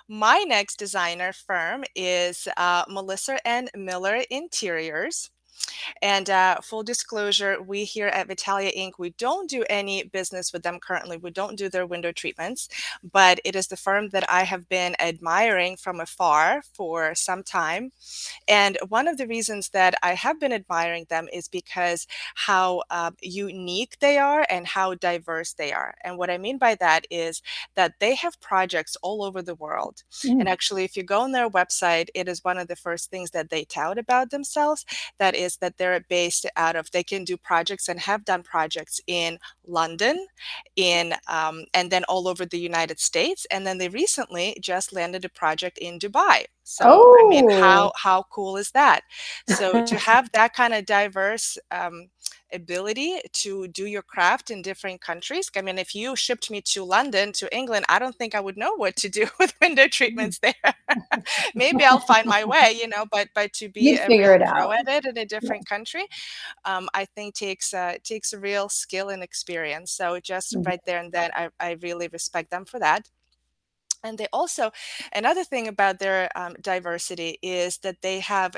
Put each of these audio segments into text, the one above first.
My next designer firm is Melissa and Miller Interiors. And full disclosure, we here at Vitalia Inc., we don't do any business with them currently. We don't do their window treatments, but it is the firm that I have been admiring from afar for some time. And one of the reasons that I have been admiring them is because how unique they are and how diverse they are. And what I mean by that is that they have projects all over the world. And Mm. actually, if you go on their website, it is one of the first things that they tout about themselves. That is that they're based out of, they can do projects and have done projects in London, and then all over the United States. And then they recently just landed a project in Dubai. So, I mean, Oh, how cool is that? So to have that kind of diverse ability to do your craft in different countries. I mean, if you shipped me to London, to England, I don't think I would know what to do with window treatments there. Maybe I'll find my way, but to be you'd a figure real it pro out. at it in a Yeah. different country, I think takes a real skill and experience. So just Mhm. right there and then, I really respect them for that. And they also, another thing about their diversity is that they have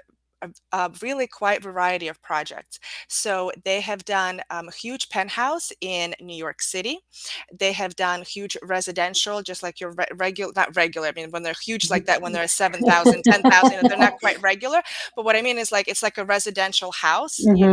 a really quite variety of projects. So they have done a huge penthouse in New York City. They have done huge residential, just like your regular, not regular. I mean, when they're huge like that, when they're 7,000, 10,000, they're not quite regular. But what I mean is like it's like a residential house, Hmm.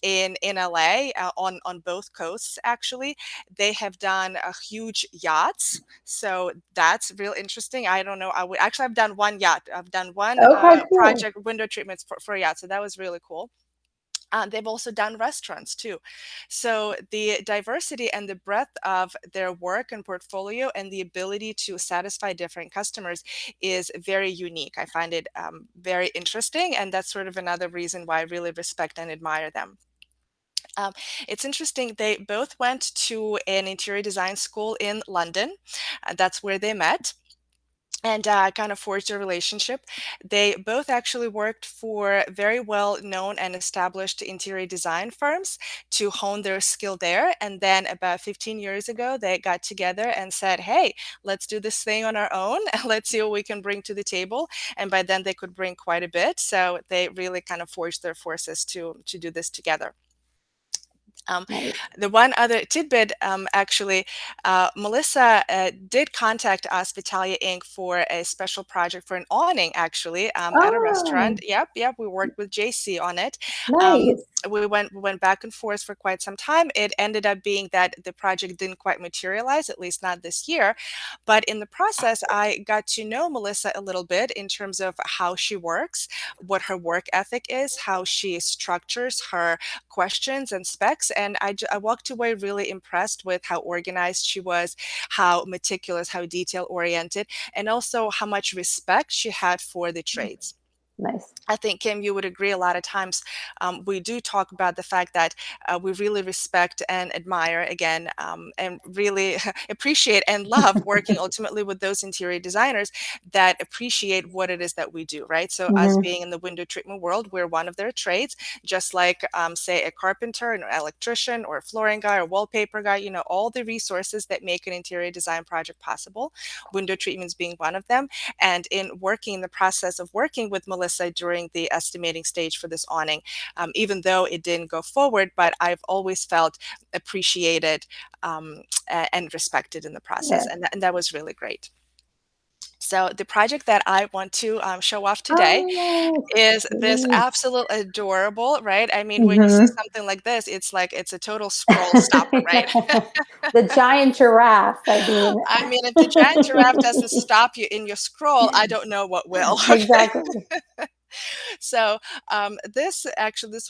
in LA, on both coasts actually. They have done a huge yachts, so that's real interesting. I don't know. I would actually, I've done one yacht. I've done one Okay, cool. project window treatments for a yacht. So that was really cool. They've also done restaurants too. So the diversity and the breadth of their work and portfolio and the ability to satisfy different customers is very unique. I find it very interesting. And that's sort of another reason why I really respect and admire them. Um, it's interesting, they both went to an interior design school in London. That's where they met and kind of forged a relationship. They both actually worked for very well known and established interior design firms to hone their skill there. And then about 15 years ago, they got together and said, hey, let's do this thing on our own. Let's see what we can bring to the table. And by then, they could bring quite a bit. So they really kind of forged their forces to do this together. Um, Nice. the one other tidbit, actually, Melissa did contact us, Vitalia Inc., for a special project for an awning, actually, at a restaurant. Oh, Yep, we worked with JC on it. Um, nice. we went back and forth for quite some time. It ended up being that the project didn't quite materialize, at least not this year. But in the process, I got to know Melissa a little bit in terms of how she works, what her work ethic is, how she structures her questions and specs. And I walked away really impressed with how organized she was, how meticulous, how detail oriented, and also how much respect she had for the trades. Nice. I think, Kim, you would agree a lot of times we do talk about the fact that we really respect and admire, again, and really appreciate and love working ultimately with those interior designers that appreciate what it is that we do, right? So, us Hmm. being in the window treatment world, we're one of their trades, just like, say, a carpenter, an electrician, or a flooring guy, or wallpaper guy, all the resources that make an interior design project possible, window treatments being one of them. And in working, the process of working with Melissa during the estimating stage for this awning, even though it didn't go forward, but I've always felt appreciated and respected in the process. Yeah. And that was really great. So the project that I want to show off today Oh, is this sweet. absolute adorable, right? I mean, when you see Hmm. something like this, it's like it's a total scroll stopper, right? The giant giraffe. I mean, I mean, if the giant giraffe doesn't stop you in your scroll, I don't know what will. Okay. exactly. So this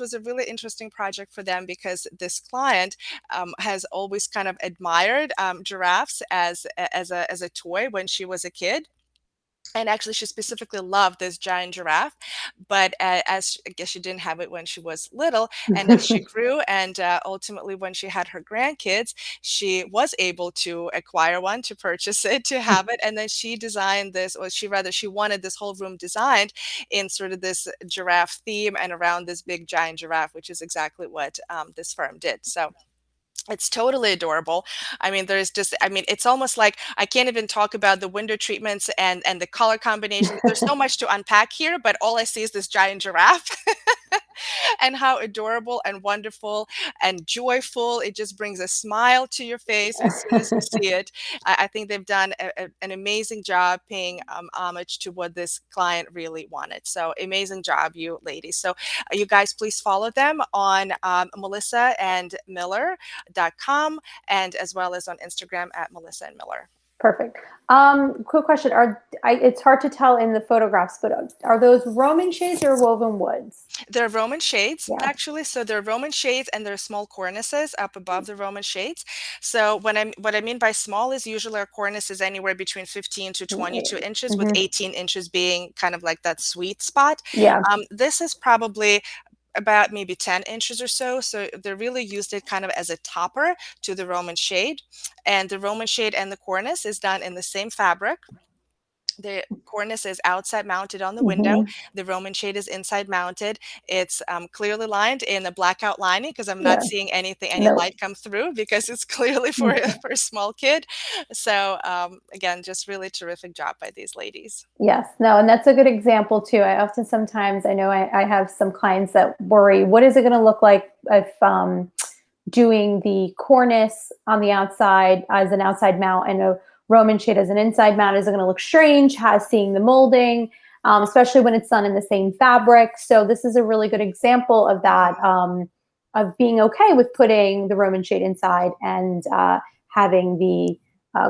was a really interesting project for them because this client has always kind of admired giraffes as a toy when she was a kid. And actually, she specifically loved this giant giraffe, but as I guess she didn't have it when she was little, and as she grew, and ultimately when she had her grandkids, she was able to acquire one, to purchase it, to have it, and then she designed this, or she wanted this whole room designed in sort of this giraffe theme and around this big giant giraffe, which is exactly what this firm did. So It's totally adorable. I mean, there's just I mean, it's almost like I can't even talk about the window treatments and the color combination. There's so much to unpack here, but all I see is this giant giraffe and how adorable and wonderful and joyful. It just brings a smile to your face as soon as you see it. I think they've done an amazing job paying homage to what this client really wanted. So amazing job, you ladies. So you guys please follow them on Melissa and Miller.com and as well as on Instagram at Melissa and Miller. Perfect. Quick question. It's hard to tell in the photographs, but are those Roman shades or woven woods? They're Roman shades, Yeah. actually. So they're Roman shades and they're small cornices up above the Roman shades. So what I mean by small is usually our cornice is anywhere between 15 to 22 inches, with Mm-hmm. 18 inches being kind of like that sweet spot. Yeah. This is probably about maybe 10 inches or so. So they really used it kind of as a topper to the Roman shade. And the Roman shade and the cornice is done in the same fabric. The cornice is outside mounted on the window. Mm-hmm. The Roman shade is inside mounted. It's clearly lined in a blackout lining because I'm not Yeah. seeing any No. light come through because it's clearly for for a small kid. So again, just really terrific job by these ladies. Yes, no, and that's a good example too. Sometimes I know I have some clients that worry, what is it going to look like if doing the cornice on the outside as an outside mount and a Roman shade as an inside mount? Is it going to look strange? Has seeing the molding, especially when it's done in the same fabric. So this is a really good example of that, of being okay with putting the Roman shade inside and having the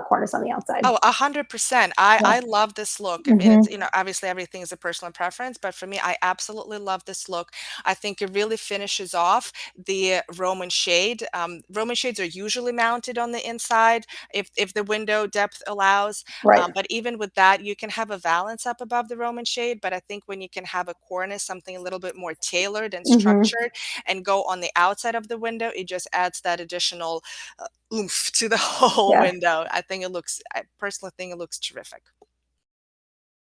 cornice on the outside. Oh, 100%. I Yeah. love this look. I mean, Hmm. it's, obviously everything is a personal preference, but for me, I absolutely love this look. I think it really finishes off the Roman shade. Roman shades are usually mounted on the inside if the window depth allows. Right. But even with that, you can have a valance up above the Roman shade. But I think when you can have a cornice, something a little bit more tailored and Hmm. structured, and go on the outside of the window, it just adds that additional oomph to the whole Yeah. window. I personally think it looks terrific.